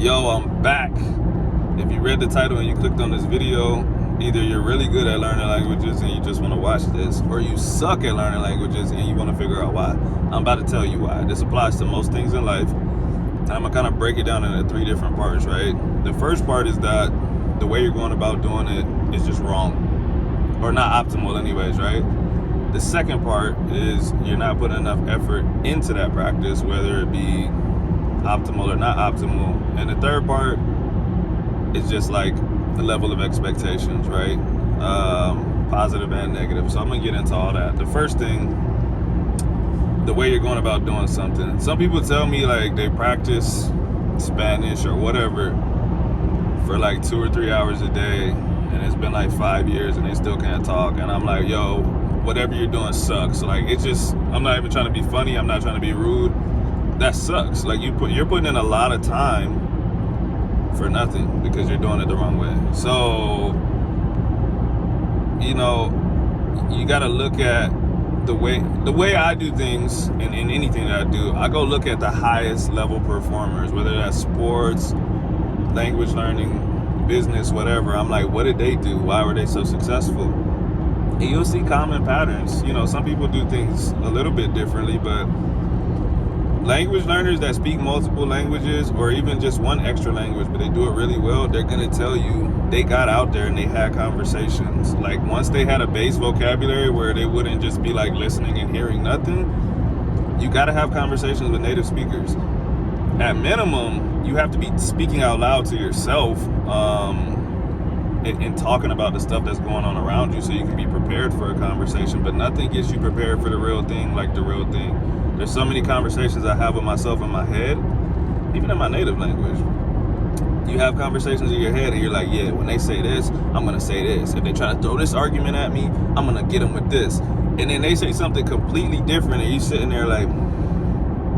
Yo, I'm back. If you read the title and you clicked on this video, either you're really good at learning languages and you just want to watch this, or you suck at learning languages and you want to figure out why. I'm about to tell you why. This applies to most things in life. I'm going to kind of break it down into 3 different parts, right? The first part is that the way you're going about doing it is just wrong, or not optimal anyways, right? The second part is you're not putting enough effort into that practice, whether it be optimal or not optimal. And the third part is just like the level of expectations, right? Positive and negative. So I'm gonna get into all that. The first thing, the way you're going about doing something. Some people tell me like they practice Spanish or whatever for like 2 or 3 hours a day, and it's been like 5 years and they still can't talk. And I'm like, yo, whatever you're doing sucks. Like, it's just, I'm not even trying to be funny, I'm not trying to be rude. That sucks. Like, you're putting in a lot of time for nothing because you're doing it the wrong way. So, you know, you got to look at the way I do things, and in anything that I do, I go look at the highest level performers, whether that's sports, language learning, business, whatever. I'm like, what did they do? Why were they so successful? And you'll see common patterns. You know, some people do things a little bit differently, but language learners that speak multiple languages, or even just one extra language, but they do it really well, they're going to tell you they got out there and they had conversations. Like, once they had a base vocabulary where they wouldn't just be like listening and hearing nothing, you got to have conversations with native speakers. At minimum, you have to be speaking out loud to yourself, and talking about the stuff that's going on around you so you can be prepared for a conversation. But nothing gets you prepared for the real thing like the real thing. There's so many conversations I have with myself in my head, even in my native language. You have conversations in your head and you're like, yeah, when they say this, I'm going to say this. If they try to throw this argument at me, I'm going to get them with this. And then they say something completely different and you're sitting there like,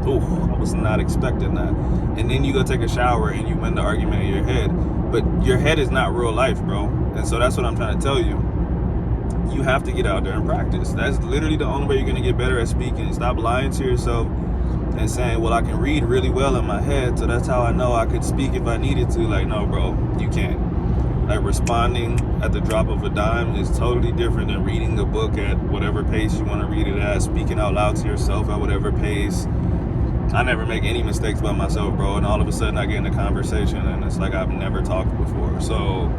oh, I was not expecting that. And then you go take a shower and you win the argument in your head. But your head is not real life, bro. And so that's what I'm trying to tell you. You have to get out there and practice. That's literally the only way you're going to get better at speaking. Stop lying to yourself and saying, well, I can read really well in my head, so that's how I know I could speak if I needed to. Like, no, bro, you can't. Like, responding at the drop of a dime is totally different than reading a book at whatever pace you want to read it at, speaking out loud to yourself at whatever pace. I never make any mistakes by myself, bro, and all of a sudden I get in a conversation and it's like I've never talked before. So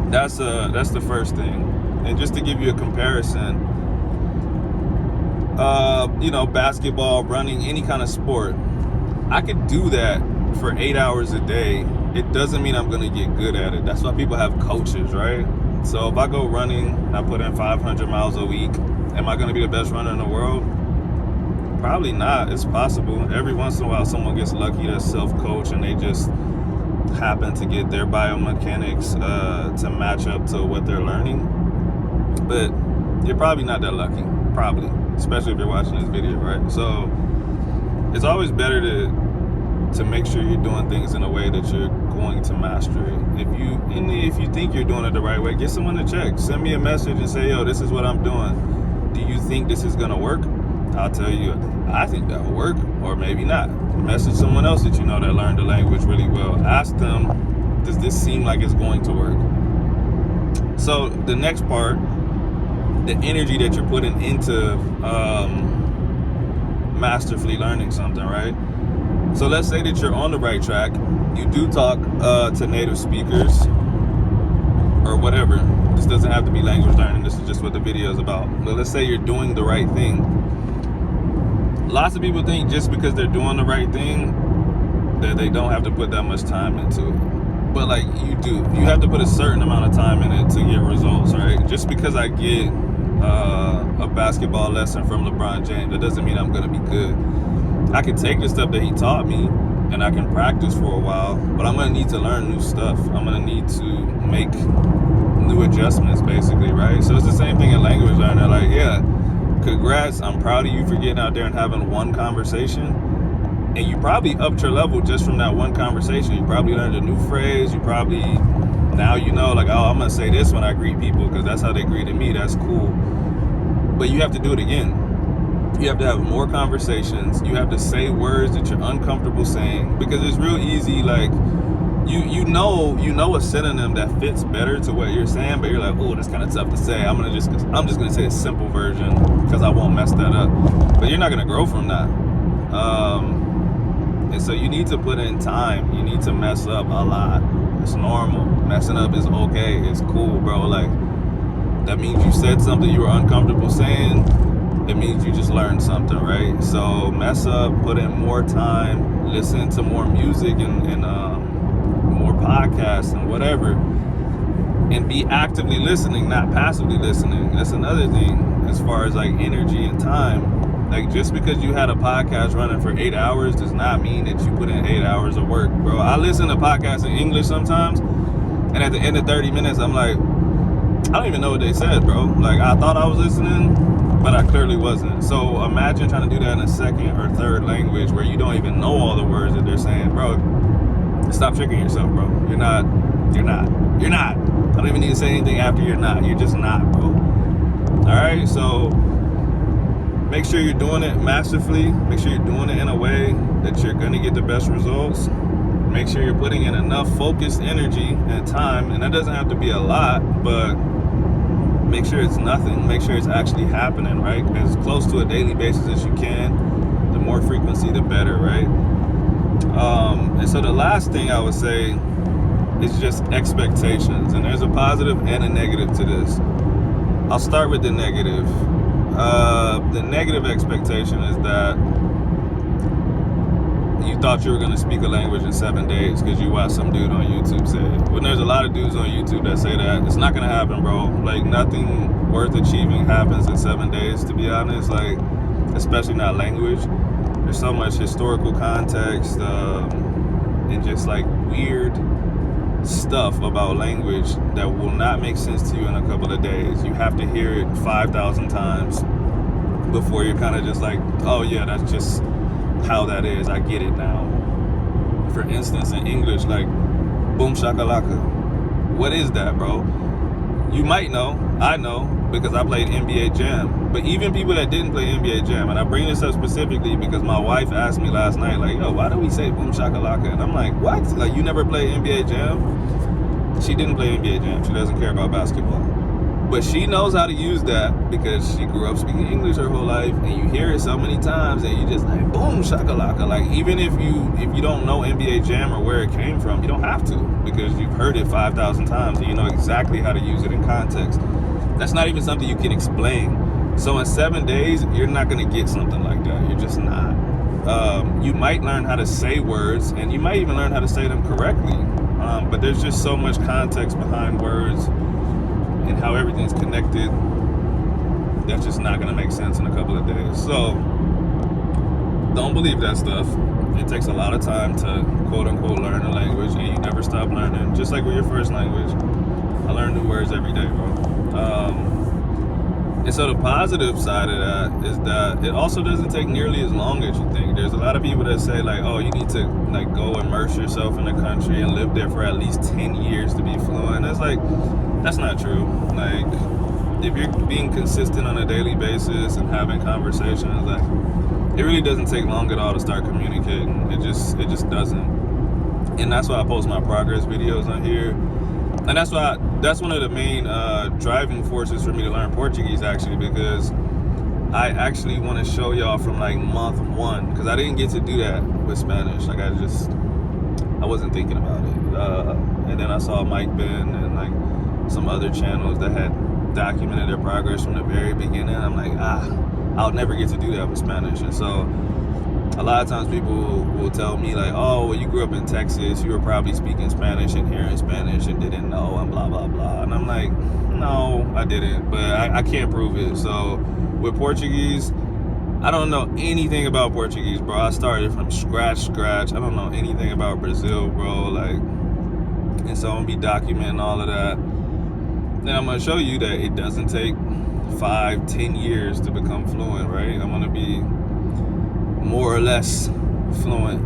that's the first thing. And just to give you a comparison, you know, basketball, running, any kind of sport, I could do that for 8 hours a day. It doesn't mean I'm going to get good at it. That's why people have coaches, right? So if I go running, I put in 500 miles a week, am I going to be the best runner in the world? Probably not. It's possible. Every once in a while, someone gets lucky that's self-coach and they just happen to get their biomechanics to match up to what they're learning. But you're probably not that lucky, probably, especially if you're watching this video, right? So it's always better to make sure you're doing things in a way that you're going to master it. If you think you're doing it the right way, get someone to check. Send me a message and say, yo, this is what I'm doing. Do you think this is going to work? I'll tell you, I think that'll work, or maybe not. Message someone else that you know that learned the language really well. Ask them, does this seem like it's going to work? So the next part, the energy that you're putting into masterfully learning something, right? So let's say that you're on the right track. You do talk to native speakers or whatever. This doesn't have to be language learning. This is just what the video is about. But let's say you're doing the right thing. Lots of people think just because they're doing the right thing that they don't have to put that much time into it. But like, you do. You have to put a certain amount of time in it to get results, right? Just because I get a basketball lesson from LeBron James, that doesn't mean I'm going to be good. I can take the stuff that he taught me and I can practice for a while, but I'm going to need to learn new stuff. I'm going to need to make new adjustments, basically, right? So it's the same thing in language learning. Like, yeah, congrats, I'm proud of you for getting out there and having one conversation. And you probably upped your level just from that one conversation. You probably learned a new phrase. You probably, now you know, like, oh, I'm going to say this when I greet people because that's how they greeted me. That's cool. But you have to do it again. You have to have more conversations. You have to say words that you're uncomfortable saying, because it's real easy. Like you know a synonym that fits better to what you're saying, but you're like, oh, that's kind of tough to say. I'm just gonna say a simple version because I won't mess that up. But you're not gonna grow from that. And so you need to put in time. You need to mess up a lot. It's normal. Messing up is okay. It's cool, bro. Like, that means you said something you were uncomfortable saying. It means you just learned something, right? So mess up, put in more time, listen to more music and more podcasts and whatever, and be actively listening, not passively listening. That's another thing as far as like energy and time. Like, just because you had a podcast running for 8 hours does not mean that you put in 8 hours of work, bro. I listen to podcasts in English sometimes, and at the end of 30 minutes, I'm like, I don't even know what they said, bro. Like, I thought I was listening, but I clearly wasn't. So imagine trying to do that in a second or third language where you don't even know all the words that they're saying, bro. Stop tricking yourself, bro. You're not. I don't even need to say anything after you're not. You're just not, bro. All right, so make sure you're doing it masterfully. Make sure you're doing it in a way that you're gonna get the best results. Make sure you're putting in enough focused energy and time, and that doesn't have to be a lot, but make sure it's nothing. Make sure it's actually happening, right? As close to a daily basis as you can. The more frequency, the better, right? And so the last thing I would say is just expectations. And there's a positive and a negative to this. I'll start with the negative. The negative expectation is that you thought you were going to speak a language in 7 days because you watched some dude on YouTube say it. When there's a lot of dudes on YouTube that say that, it's not going to happen, bro. Like, nothing worth achieving happens in 7 days, to be honest. Like, especially not language. There's so much historical context and just like weird stuff about language that will not make sense to you in a couple of days. You have to hear it 5,000 times before you're kind of just like, oh yeah, that's just how that is. I get it now. For instance, in English, like boom shakalaka. What is that, bro? You might know. I know because I played NBA Jam. But even people that didn't play NBA Jam, and I bring this up specifically because my wife asked me last night, like, yo, why do we say boom shakalaka? And I'm like, what? Like, you never played NBA Jam? She didn't play NBA Jam. She doesn't care about basketball. But she knows how to use that because she grew up speaking English her whole life, and you hear it so many times, and you just like, boom shakalaka. Like, even if you don't know NBA Jam or where it came from, you don't have to, because you've heard it 5,000 times and you know exactly how to use it in context. That's not even something you can explain. So in 7 days, you're not going to get something like that. You're just not. You might learn how to say words, and you might even learn how to say them correctly. But there's just so much context behind words and how everything's connected. That's just not going to make sense in a couple of days. So don't believe that stuff. It takes a lot of time to quote unquote learn a language, and you never stop learning. Just like with your first language. I learn new words every day, bro. And so the positive side of that is that it also doesn't take nearly as long as you think. There's a lot of people that say like, oh, you need to like go immerse yourself in the country and live there for at least 10 years to be fluent. It's like, that's not true. Like, if you're being consistent on a daily basis and having conversations, like, it really doesn't take long at all to start communicating. It just doesn't. And that's why I post my progress videos on here. And that's one of the main driving forces for me to learn Portuguese, actually, because I actually want to show y'all from like month 1, because I didn't get to do that with Spanish. Like, I wasn't thinking about it. And then I saw Mike Ben and like some other channels that had documented their progress from the very beginning. I'm like, I'll never get to do that with Spanish. And so a lot of times people will tell me like, oh, well, you grew up in Texas, you were probably speaking Spanish and hearing Spanish and didn't know and blah, blah, blah. And I'm like, no, I didn't, but I can't prove it. So with Portuguese, I don't know anything about Portuguese, bro. I started from scratch. I don't know anything about Brazil, bro. Like, and so I'm gonna be documenting all of that. Then I'm gonna show you that it doesn't take 5-10 years to become fluent, right? I'm gonna be more or less fluent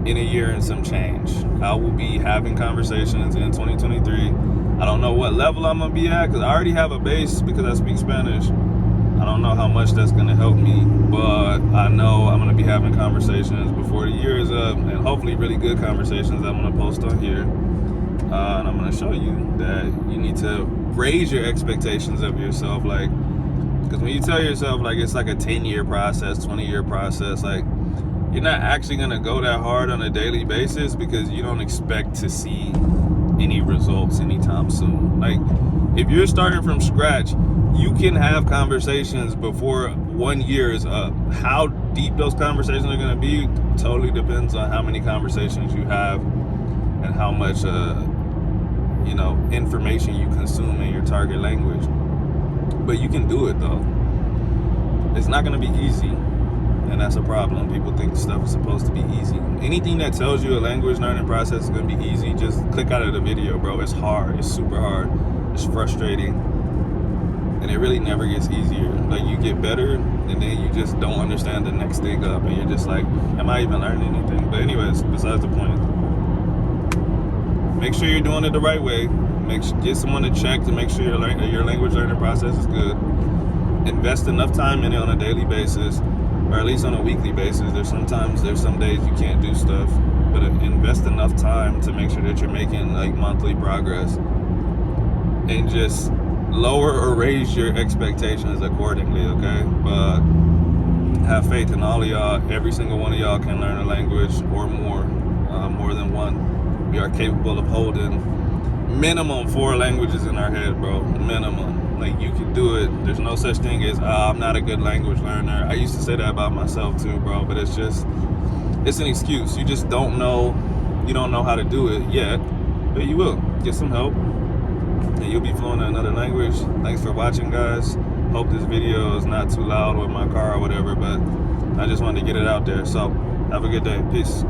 in a year and some change. I will be having conversations in 2023. I don't know what level I'm gonna be at, because I already have a base because I speak Spanish. I don't know how much that's going to help me, but I know I'm going to be having conversations before the year is up, and hopefully really good conversations I'm going to post on here. And I'm going to show you that you need to raise your expectations of yourself. Like, because when you tell yourself, like, it's like a 10-year process, 20-year process, like, you're not actually going to go that hard on a daily basis because you don't expect to see any results anytime soon. Like, if you're starting from scratch, you can have conversations before 1 year is up. How deep those conversations are going to be totally depends on how many conversations you have and how much information you consume in your target language. But you can do it though. It's not going to be easy, and that's a problem. People think stuff is supposed to be easy. Anything that tells you a language learning process is going to be easy, just click out of the video, bro. It's hard. It's super hard. It's frustrating. And it really never gets easier. Like, you get better, and then you just don't understand the next thing up, and you're just like, am I even learning anything? But anyways, besides the point. Make sure you're doing it the right way. Get someone to check to make sure your language learning process is good. Invest enough time in it on a daily basis, or at least on a weekly basis. There's some days you can't do stuff, but invest enough time to make sure that you're making like monthly progress, and just lower or raise your expectations accordingly, okay? But have faith in all of y'all. Every single one of y'all can learn a language or more than one. We are capable of holding minimum 4 languages in our head, bro. Minimum. Like, you can do it. There's no such thing as, I'm not a good language learner. I used to say that about myself too, bro, but it's an excuse. You just don't know. You don't know how to do it yet, but you will. Get some help, and you'll be fluent in another language. Thanks for watching, guys. Hope this video is not too loud with my car or whatever, but I just wanted to get it out there. So, have a good day. Peace.